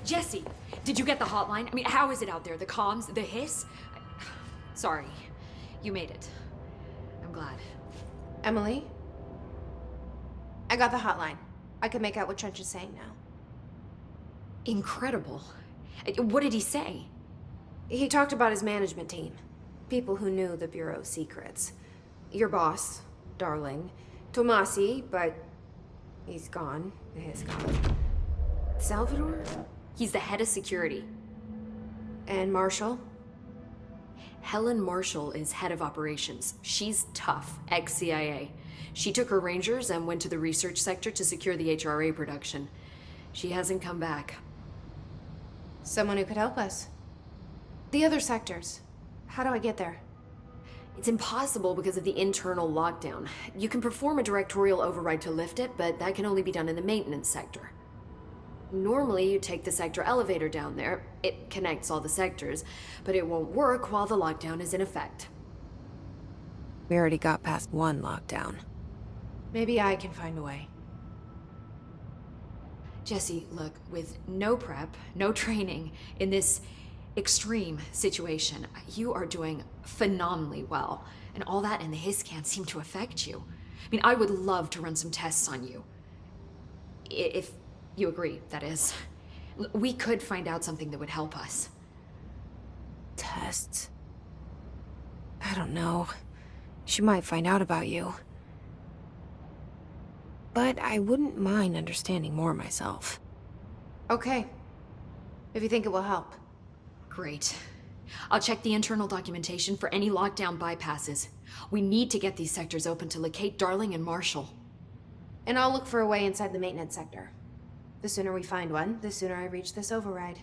Jesse, did you get the hotline? I mean, how is it out there? The comms, the hiss? Sorry, you made it. I'm glad. Emily? I got the hotline. I can make out what Trench is saying now. Incredible. What did he say? He talked about his management team. People who knew the Bureau's secrets. Your boss, Darling. Tomasi, but he's gone. He's gone. Salvador? He's the head of security. And Marshall? Helen Marshall is head of operations. She's tough, ex-CIA. She took her rangers and went to the research sector to secure the HRA production. She hasn't come back. Someone who could help us. The other sectors. How do I get there? It's impossible because of the internal lockdown. You can perform a directorial override to lift it, but that can only be done in the maintenance sector. Normally, you take the sector elevator down there. It connects all the sectors, but it won't work while the lockdown is in effect. We already got past one lockdown. Maybe I can find a way. Jesse, look, with no prep, no training, in this extreme situation, you are doing phenomenally well. And all that and the hiss can't seem to affect you. I mean, I would love to run some tests on you. If you agree, that is. We could find out something that would help us. Tests? I don't know. She might find out about you. But I wouldn't mind understanding more myself. Okay. If you think it will help. Great. I'll check the internal documentation for any lockdown bypasses. We need to get these sectors open to locate Darling and Marshall. And I'll look for a way inside the maintenance sector. The sooner we find one, the sooner I reach this override.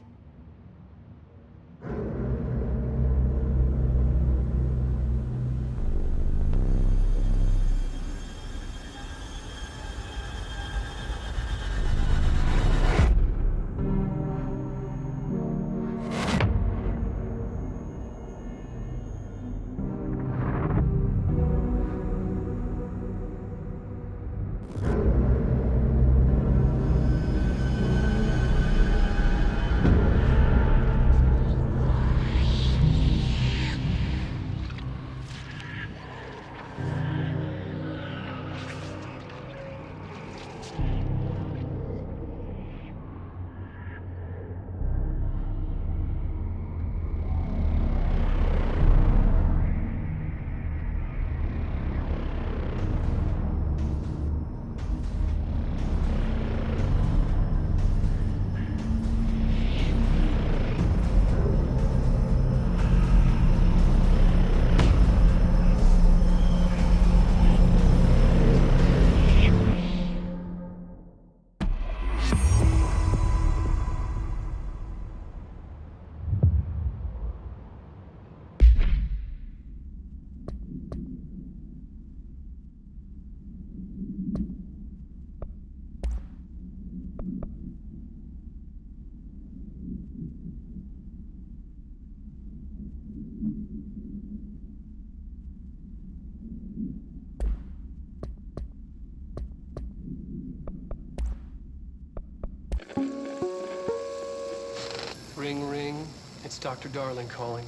Ring, ring. It's Dr. Darling calling.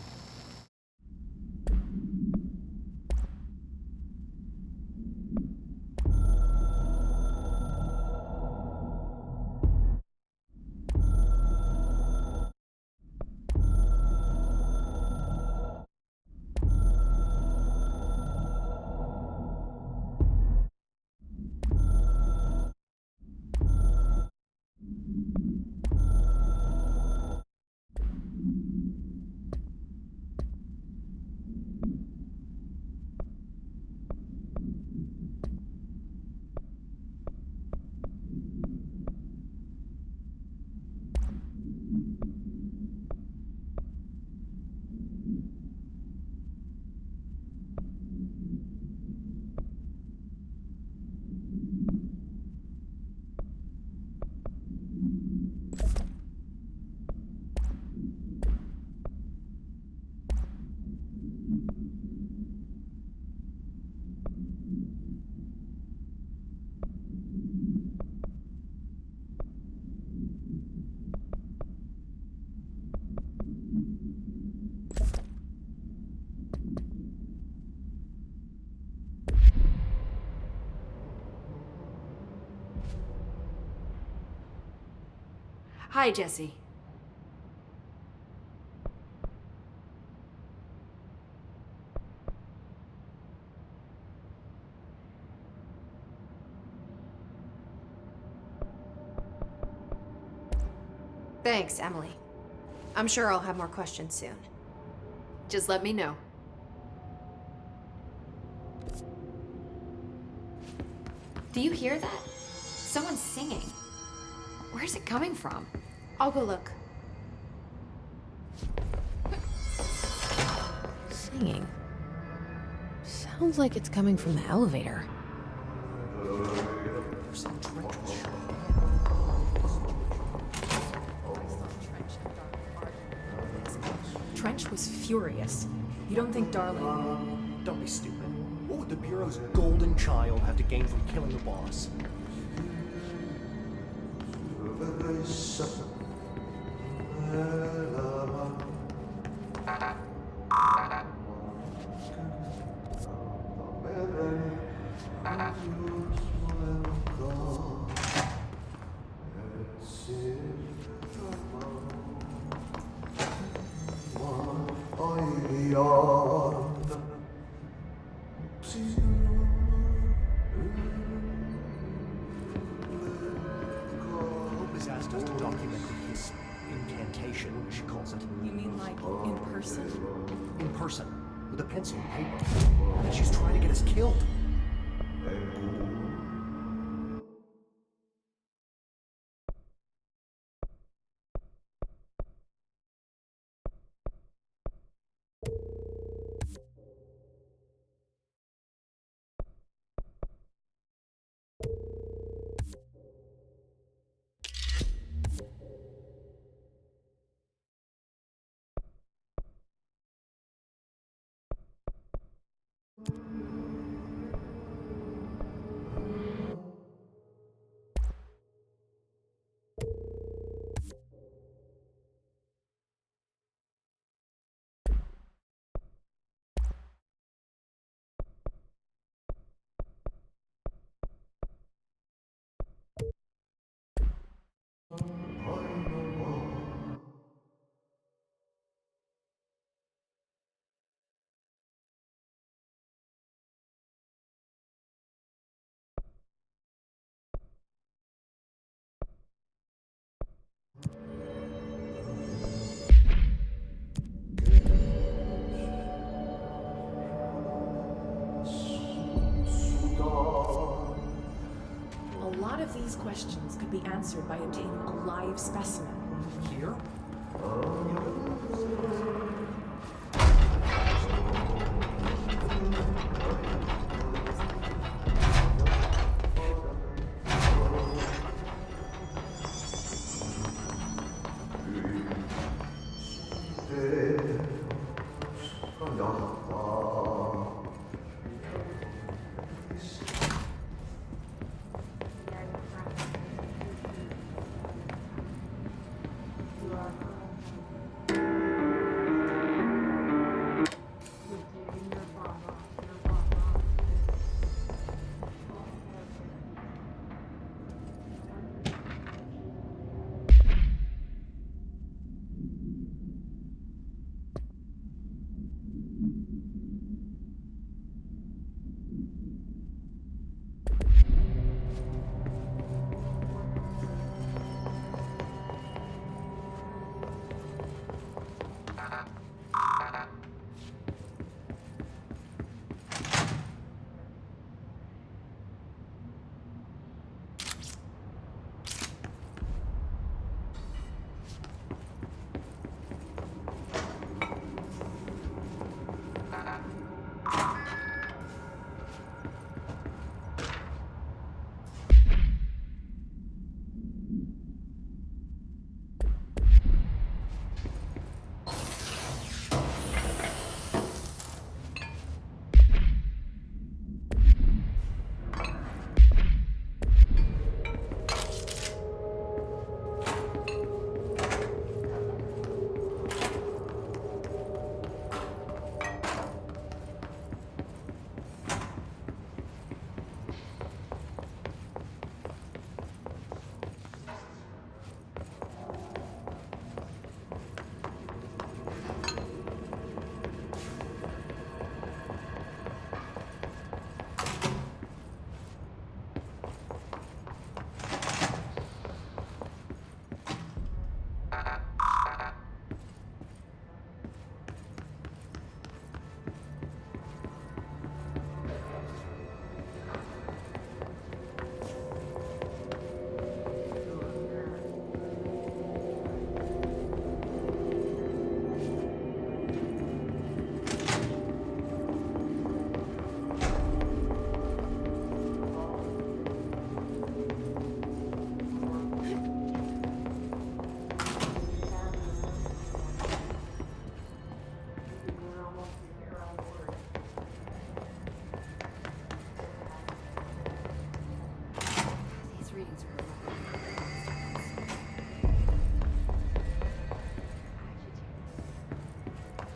Hi, Jesse. Thanks, Emily. I'm sure I'll have more questions soon. Just let me know. Do you hear that? Someone's singing. Where's it coming from? I'll go look. Singing. Sounds like it's coming from the elevator. Trench was furious. You don't think Darling... Don't be stupid. What would the Bureau's golden child have to gain from killing the boss? Hope has asked us to document his incantation, she calls it. You mean like in person? In person, with a pencil and paper. And she's trying to get us killed. A lot of these questions could be answered by obtaining a live specimen. Here?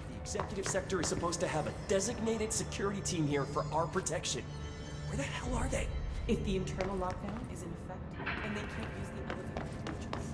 The executive sector is supposed to have a designated security team here for our protection. Where the hell are they? If the internal lockdown is in effect, and they can't use the elevator to reach us.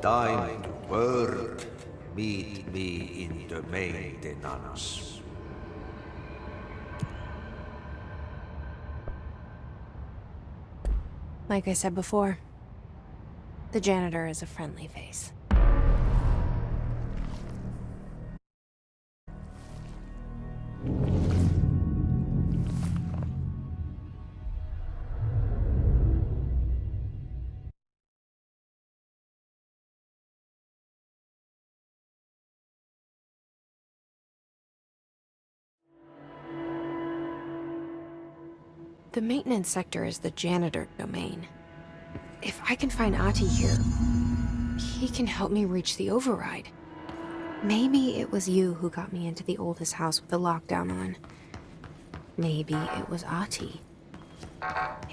Time to work. Meet me in the maintenance. Like I said before, the janitor is a friendly face. The maintenance sector is the janitor domain. If I can find Ahti here, he can help me reach the override. Maybe it was you who got me into the oldest house with the lockdown on. Maybe it was Ahti.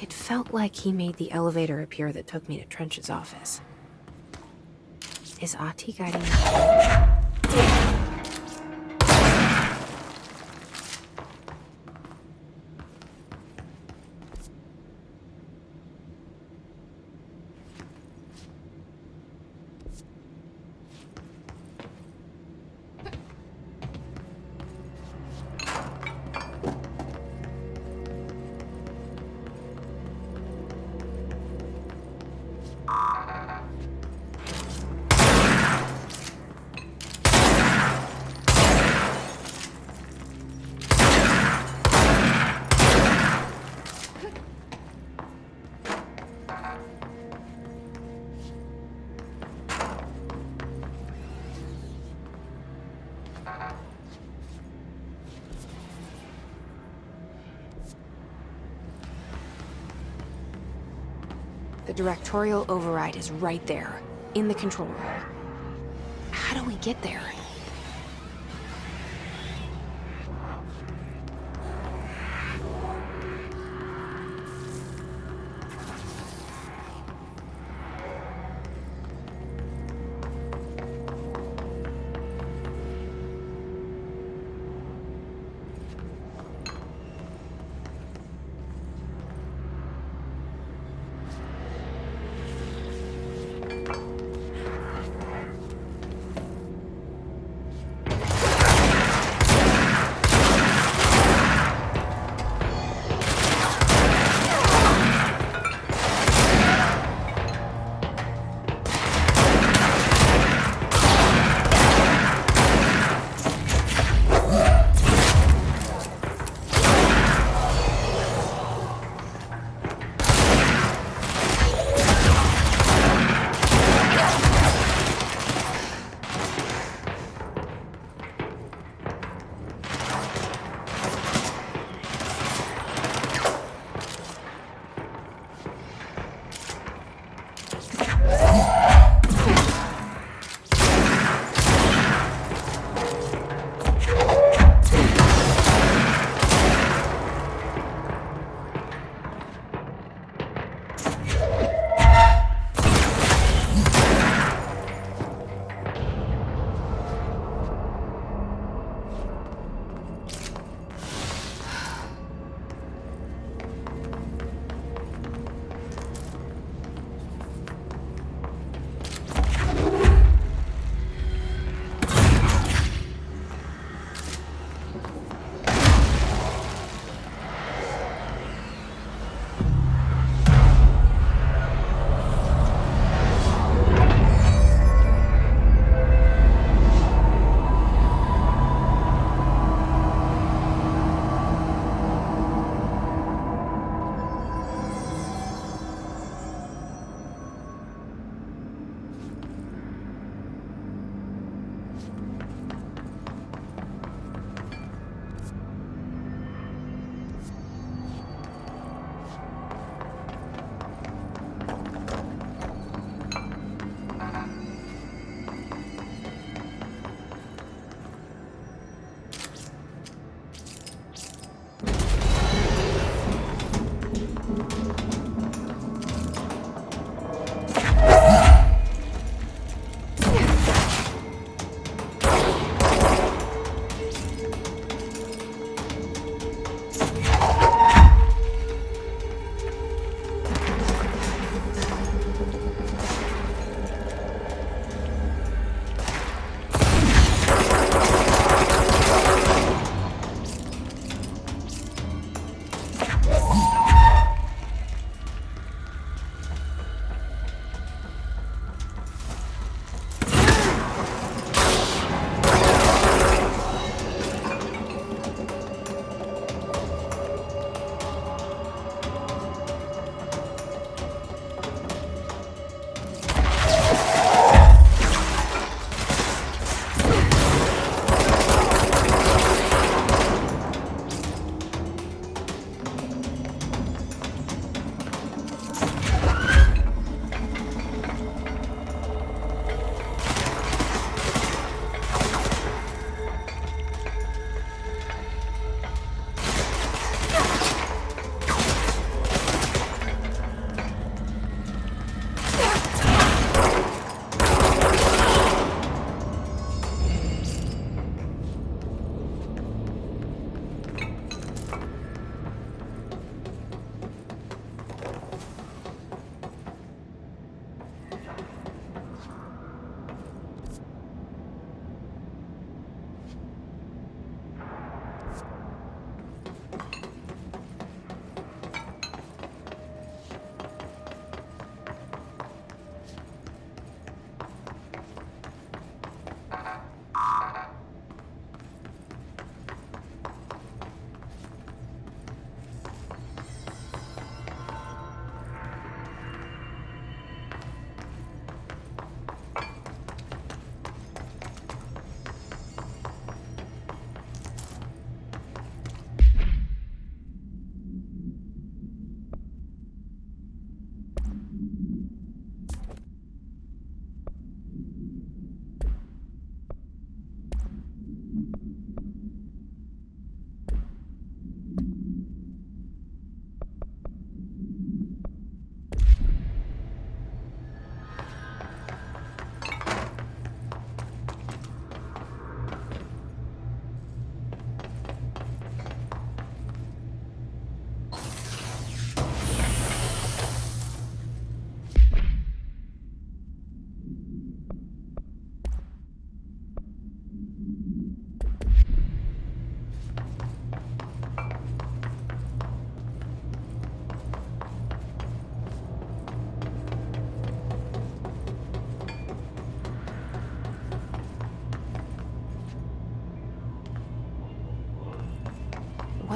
It felt like he made the elevator appear that took me to Trench's office. Is Ahti guiding me? The directorial override is right there, in the control room. How do we get there?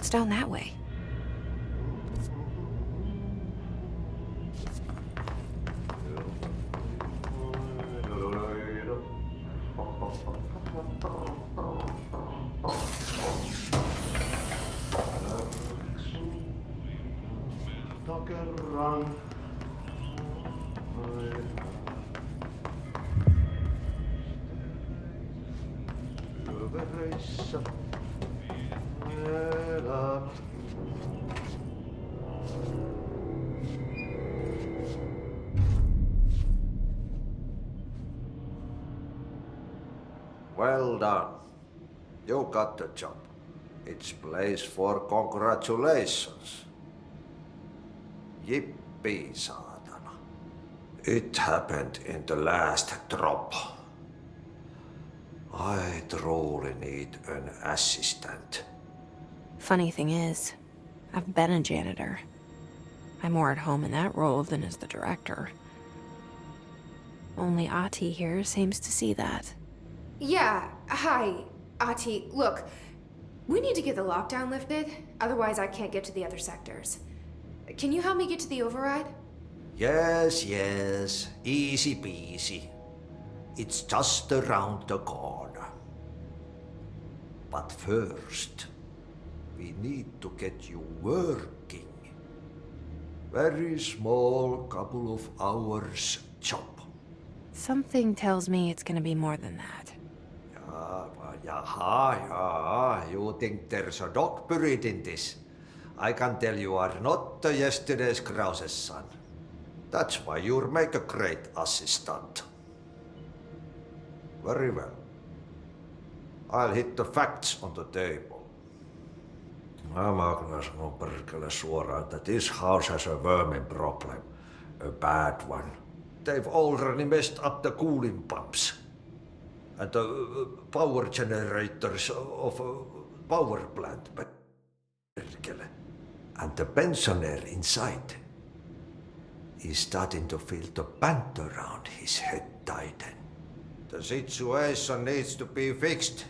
What's down that way? Well done. You got the job. It's place for congratulations. Yippee, saatana. It happened in the last drop. I truly need an assistant. Funny thing is, I've been a janitor. I'm more at home in that role than as the director. Only Ati here seems to see that. Yeah, hi, Ati. Look, we need to get the lockdown lifted, otherwise I can't get to the other sectors. Can you help me get to the override? Yes, yes. Easy peasy. It's just around the corner. But first, we need to get you working. Very small, couple of hours job. Something tells me it's gonna be more than that. Yeah, you think there's a dog buried in this? I can tell you are not yesterday's Krause's son. That's why you'll make a great assistant. Very well. I'll hit the facts on the table. Mä kyllä sanon perkele suoraan, että this house has a vermin problem. A bad one. They've already messed up the cooling pumps. And the power generators of a power plant. Perkele. And the pensioner inside is starting to feel the band around his head tighten. The situation needs to be fixed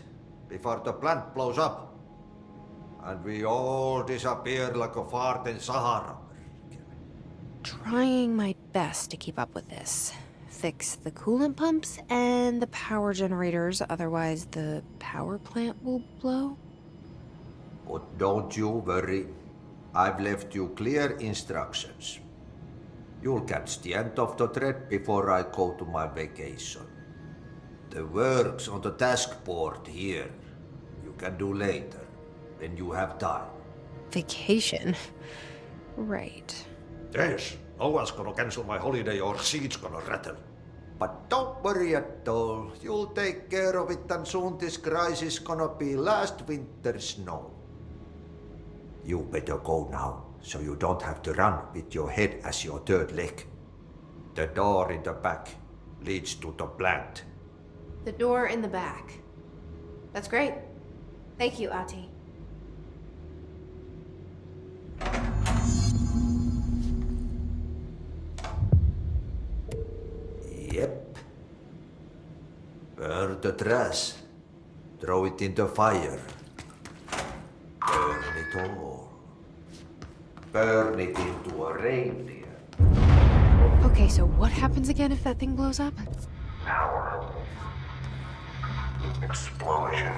before the plant blows up. And we all disappear like a fart in Sahara. Trying my best to keep up with this. Fix the coolant pumps and the power generators, otherwise the power plant will blow. But don't you worry. I've left you clear instructions. You'll catch the end of the thread before I go to my vacation. The work's on the task board here. You can do later, when you have time. Vacation? Right. Yes, no one's gonna cancel my holiday or seat's gonna rattle. But don't worry at all. You'll take care of it and soon this crisis gonna be last winter's snow. You better go now, so you don't have to run with your head as your third leg. The door in the back leads to the plant. The door in the back. That's great. Thank you, Ati. Yep. Burn the trash. Throw it in the fire. Burn it all. Burn it into a reindeer. Okay, so what happens again if that thing blows up? Power. Explosion.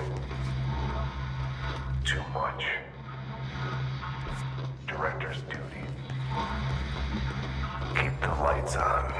Too much. Director's duty. Keep the lights on.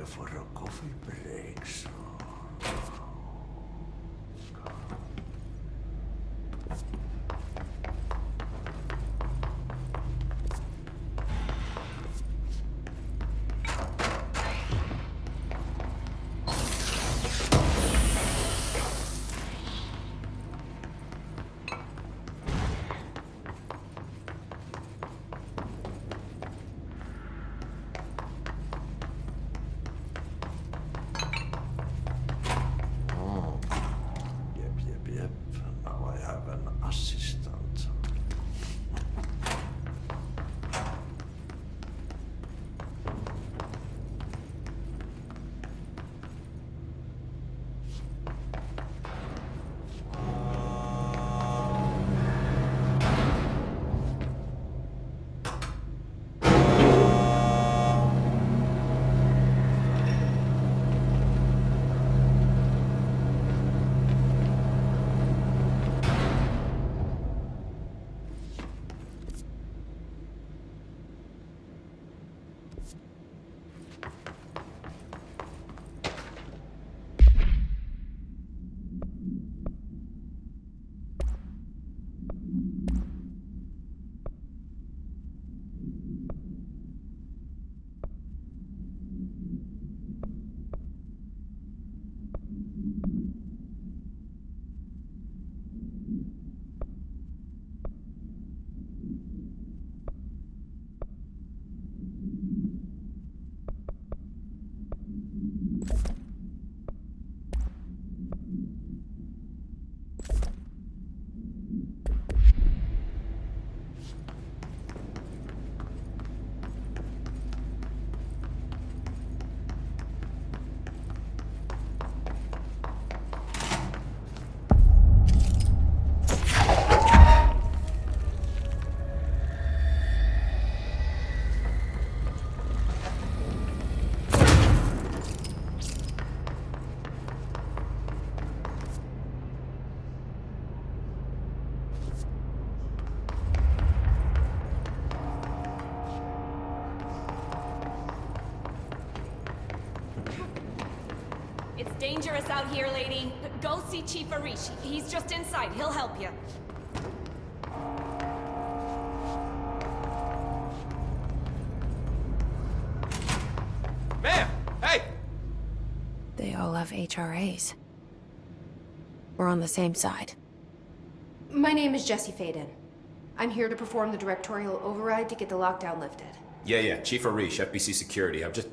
here for a coffee break, so... Yep. Now I have an assistant. It's dangerous out here, lady. Go see Chief Arish. He's just inside. He'll help you. Ma'am! Hey! They all have HRAs. We're on the same side. My name is Jesse Faden. I'm here to perform the directorial override to get the lockdown lifted. Yeah, Chief Arish, FBC Security. I'm just...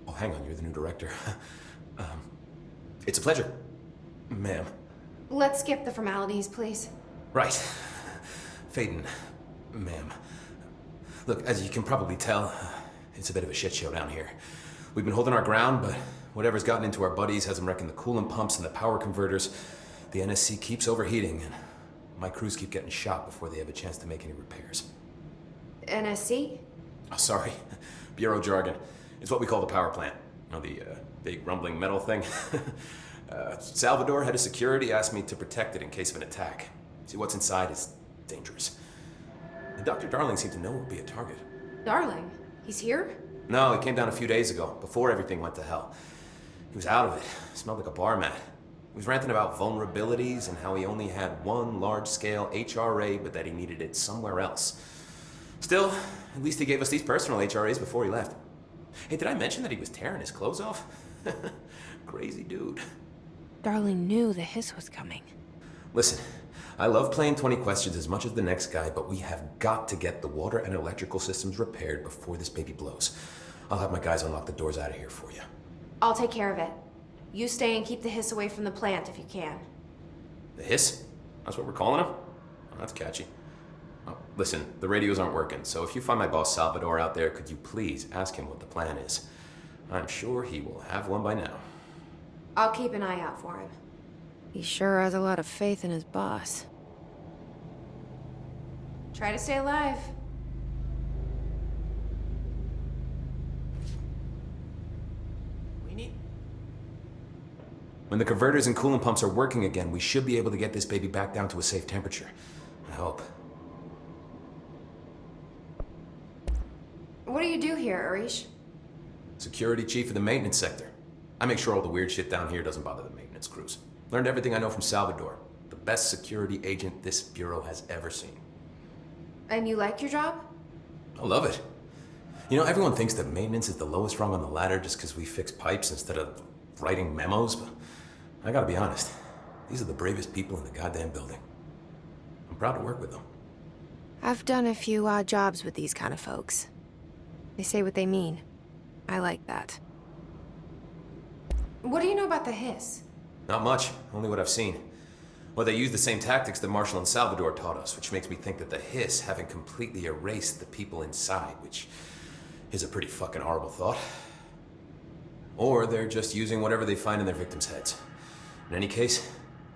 Oh, hang on, you're the new director. It's a pleasure, ma'am. Let's skip the formalities, please. Right. Faden, ma'am. Look, as you can probably tell, it's a bit of a shit show down here. We've been holding our ground, but whatever's gotten into our buddies has them wrecking the coolant pumps and the power converters. The NSC keeps overheating, and my crews keep getting shot before they have a chance to make any repairs. NSC? Oh, sorry. Bureau jargon. It's what we call the power plant. You know, the big rumbling metal thing? Salvador, head of security, asked me to protect it in case of an attack. See, what's inside is dangerous. And Dr. Darling seemed to know it would be a target. Darling? He's here? No, he came down a few days ago, before everything went to hell. He was out of it. Smelled like a bar mat. He was ranting about vulnerabilities and how he only had one large-scale HRA, but that he needed it somewhere else. Still, at least he gave us these personal HRAs before he left. Hey, did I mention that he was tearing his clothes off? Crazy dude. Darling knew the hiss was coming. Listen, I love playing 20 questions as much as the next guy, but we have got to get the water and electrical systems repaired before this baby blows. I'll have my guys unlock the doors out of here for you. I'll take care of it. You stay and keep the hiss away from the plant if you can. The hiss? That's what we're calling him? Oh, that's catchy. Oh, listen, the radios aren't working, so if you find my boss Salvador out there, could you please ask him what the plan is? I'm sure he will have one by now. I'll keep an eye out for him. He sure has a lot of faith in his boss. Try to stay alive. When the converters and coolant pumps are working again, we should be able to get this baby back down to a safe temperature. I hope. What do you do here, Arish? Security chief of the maintenance sector. I make sure all the weird shit down here doesn't bother the maintenance crews. Learned everything I know from Salvador. The best security agent this bureau has ever seen. And you like your job? I love it. You know, everyone thinks that maintenance is the lowest rung on the ladder just because we fix pipes instead of writing memos, but I gotta be honest. These are the bravest people in the goddamn building. I'm proud to work with them. I've done a few odd jobs with these kind of folks. They say what they mean. I like that. What do you know about the hiss? Not much, only what I've seen. Well, they use the same tactics that Marshall and Salvador taught us, which makes me think that the hiss haven't completely erased the people inside, which is a pretty fucking horrible thought. Or they're just using whatever they find in their victims' heads. In any case,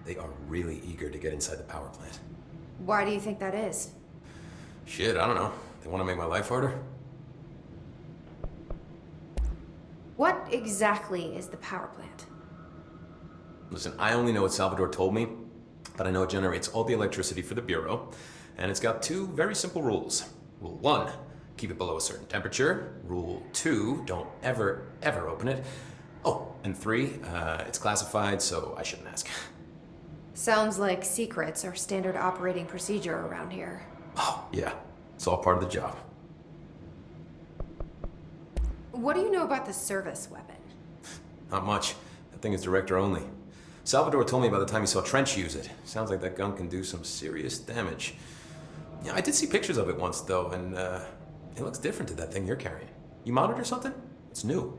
they are really eager to get inside the power plant. Why do you think that is? Shit, I don't know. They want to make my life harder? What exactly is the power plant? Listen, I only know what Salvador told me, but I know it generates all the electricity for the Bureau, and it's got two very simple rules. Rule 1, keep it below a certain temperature. Rule 2, don't ever open it. Oh, and 3, it's classified, so I shouldn't ask. Sounds like secrets are standard operating procedure around here. Oh, yeah. It's all part of the job. What do you know about the service weapon? Not much. That thing is director only. Salvador told me by the time he saw Trench use it. Sounds like that gun can do some serious damage. Yeah, I did see pictures of it once, though, and it looks different to that thing you're carrying. You monitor something? It's new.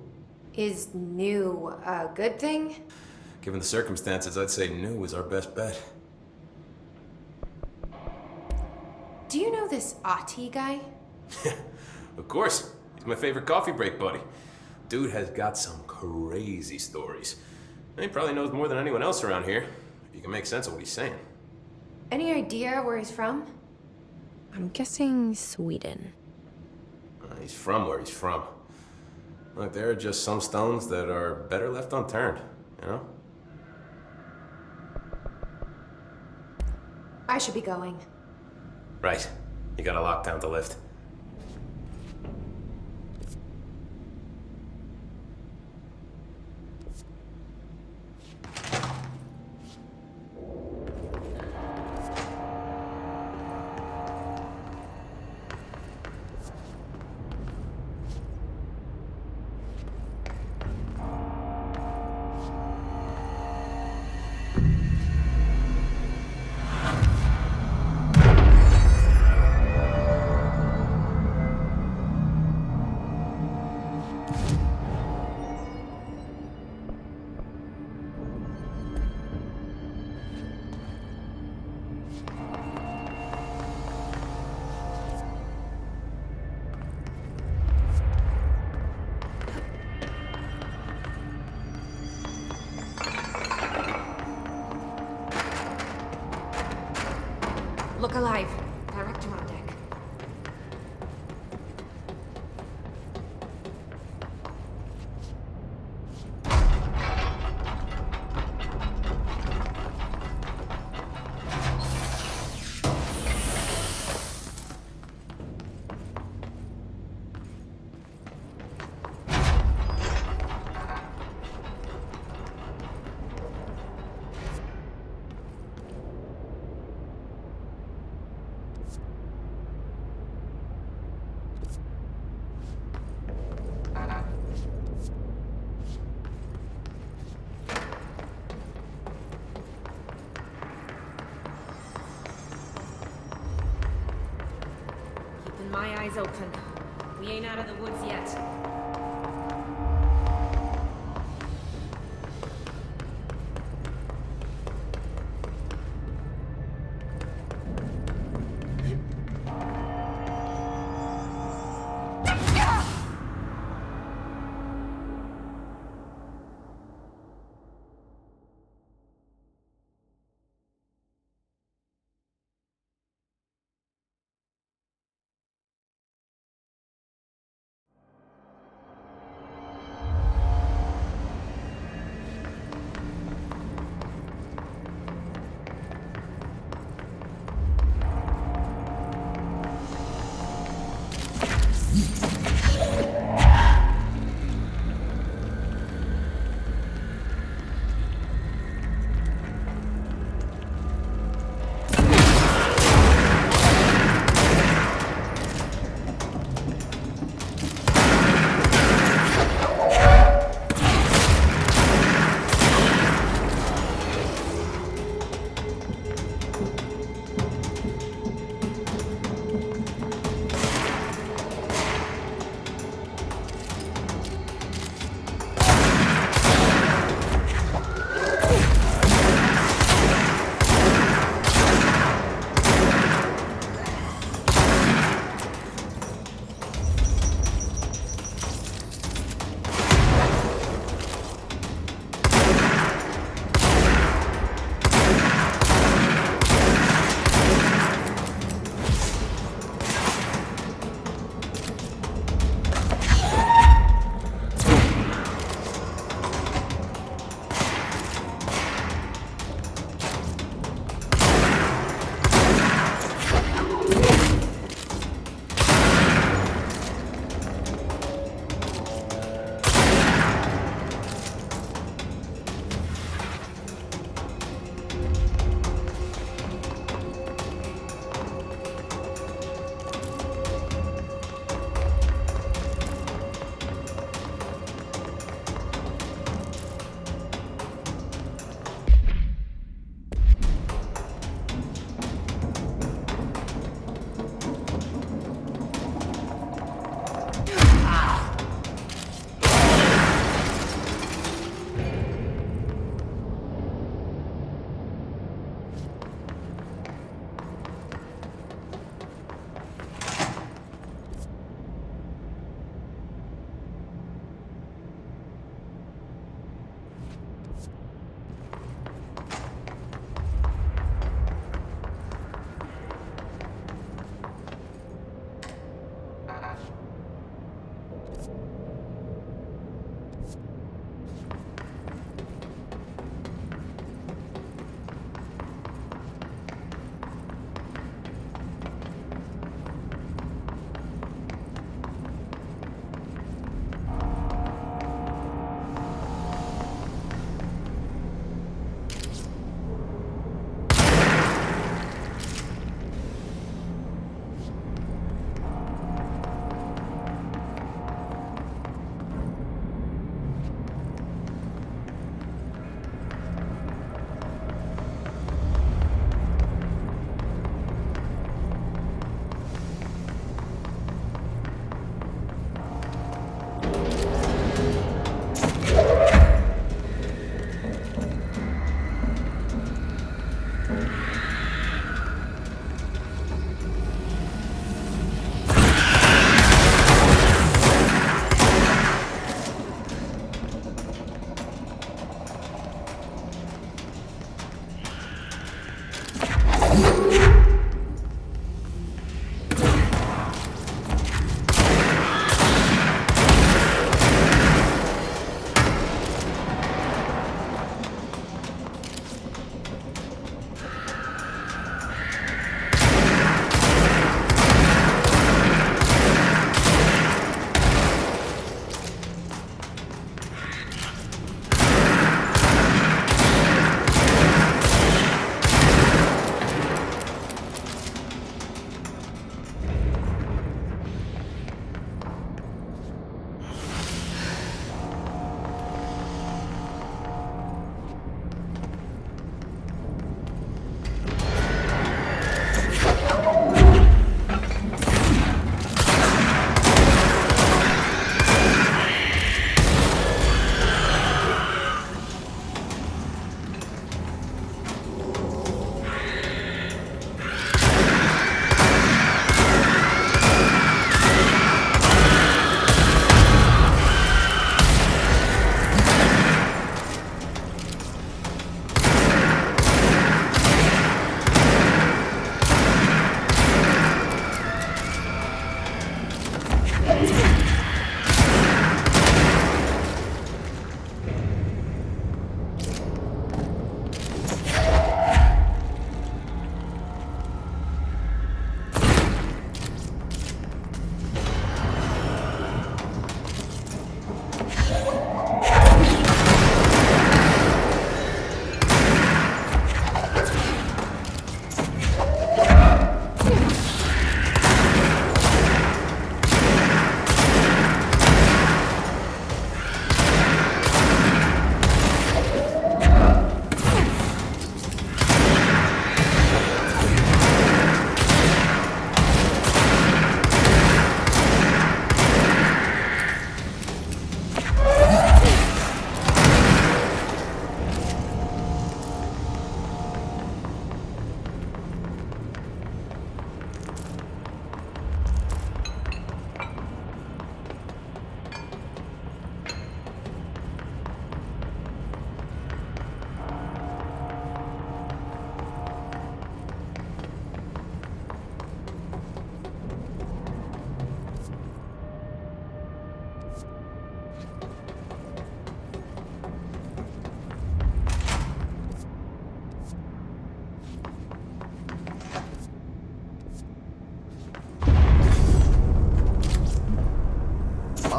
Is new a good thing? Given the circumstances, I'd say new is our best bet. Do you know this Ati guy? Of course. He's my favorite coffee break buddy. Dude has got some crazy stories. And he probably knows more than anyone else around here, if you can make sense of what he's saying. Any idea where he's from? I'm guessing Sweden. He's from where he's from. Look, there are just some stones that are better left unturned, you know? I should be going. Right. You gotta lock down the lift. Look alive. Director on deck. My eyes open. We ain't out of the woods yet.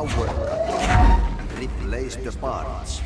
Now work. Replace the parts.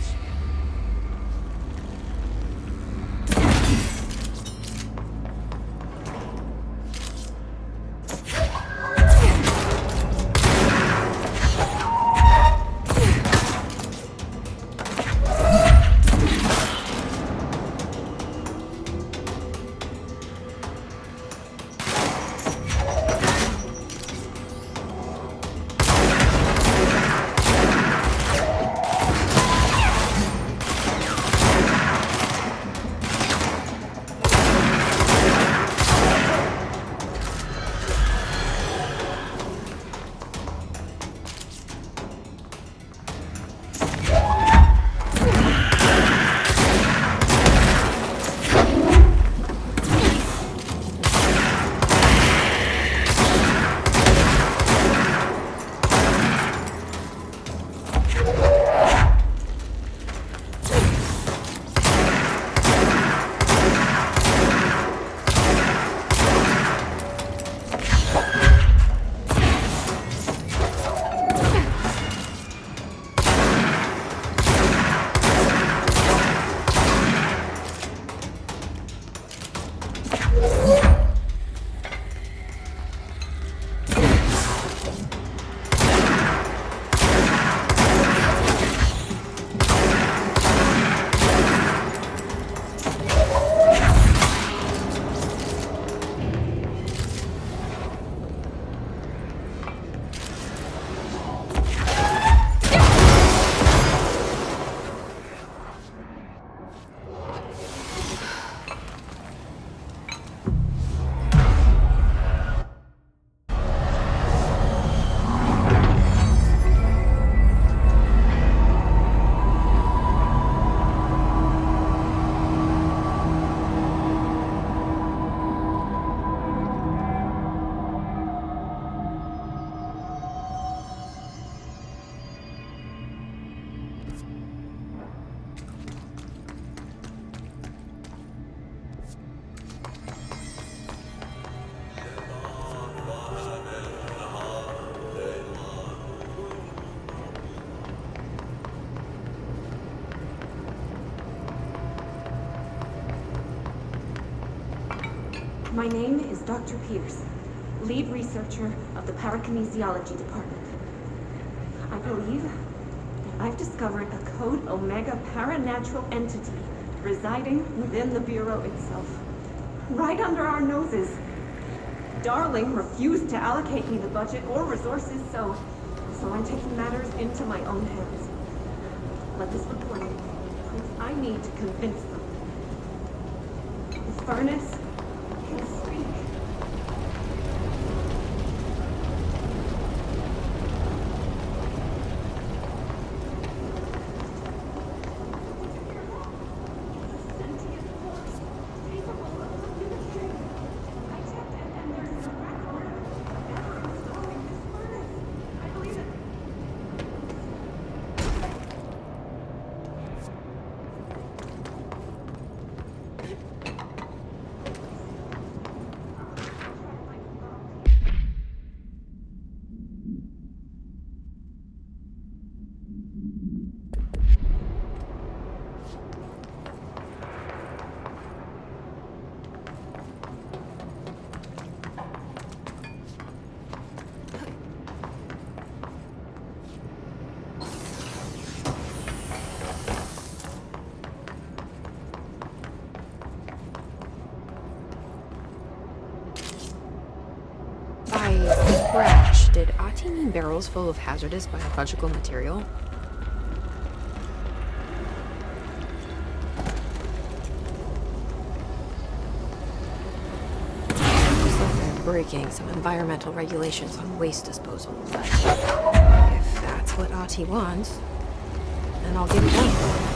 My name is Dr. Pierce, lead researcher of the Parakinesiology Department. I believe that I've discovered a Code Omega paranatural entity residing within the Bureau itself, right under our noses. Darling refused to allocate me the budget or resources, so I'm taking matters into my own hands. Let this recording prove I need to convince them. The furnace can speak. Crash. Did Ati mean barrels full of hazardous biological material? Looks like they're breaking some environmental regulations on waste disposal. But if that's what Ati wants, then I'll give it done.